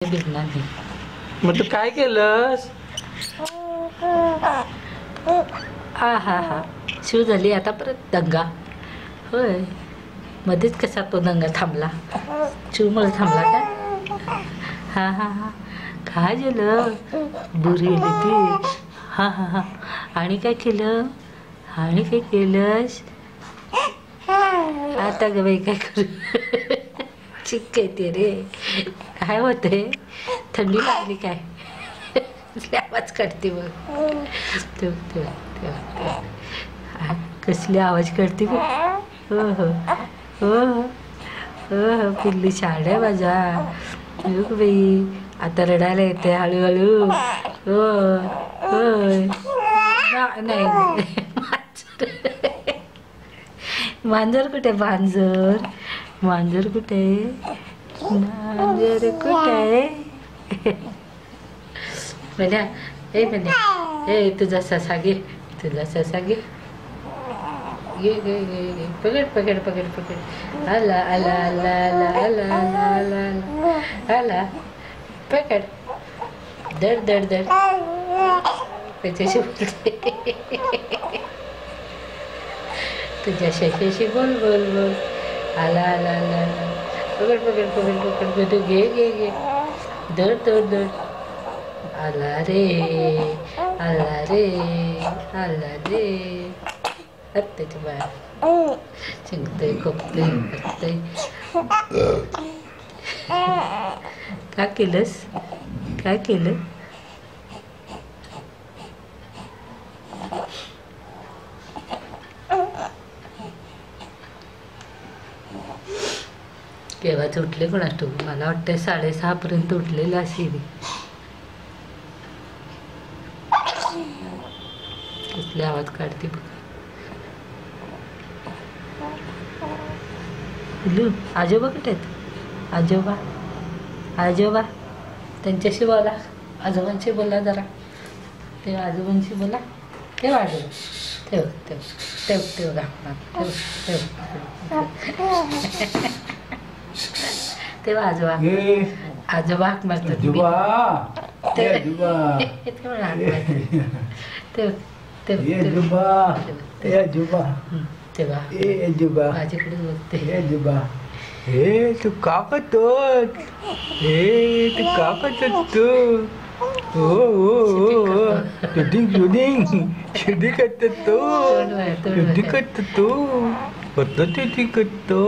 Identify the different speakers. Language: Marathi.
Speaker 1: भिजणार नाही. मग तू काय केलंस? हा हा हा शिव झाली आता परत दंगा. होय मध्येच कसा तो दंगा थांबला? शिवमुळे थांबला काय? हा हा हा काय झालं? बुरी गेली ती. हा हा हा आणि काय केलं? आणि काय केलंस? आता ग बाई काय करू? चिक येते रे. काय होते? थंडी लागली काय? आवाज काढते बघ. कसली आवाज काढते बघ. हो हो हो हो पिल्ली छान आहे माझा. बघ बाई आता रडायला येते हळूहळू. हो होय नाही मांजर कुठे? मांजर मांजर कुठे? मांजर कुठे? म्हण्या हे म्हण्या हे तुझा ससा घे. तुझा ससा घे. घे घे घे घे पकड पकड पकड पकड. आला आला आला आला आला आला आला आला पकड. दर दर दर त्याच्याशी बोलते. तुझ्या शशाशी बोल बोल बोल. आला आला आला आला पकड पकड पकड पकड पकड घे घे घे. दर दर दर. आला रे आला रे आला रे. त्याच्या बाहेर चिंकतय खोकतय करतय. काय केलंस? काय केलं? केव्हाच उठले कोणास ठाऊक. मला वाटतं 6:30 पर्यंत उठलेला असेल. कसले आवाज काढते बघ. आजोबा कुठे आहेत? आजोबा आजोबा त्यांच्याशी बोला. आजोबांशी बोला जरा. ते आजोबांशी बोला. ठेव आजोबा. ठेव ठेव ठेव ठेव ठेव ठेव तेव्हा आजोबा आजोबा हाक मारतात. तेव्हा माझ्याकडे बघते.
Speaker 2: हे तू का करतोस? हे तू का करतोस? तू हो शूटिंग शूटिंग शूटिंग करतो तो. शूटिंग करतो तो. करतो शूटिंग करतो.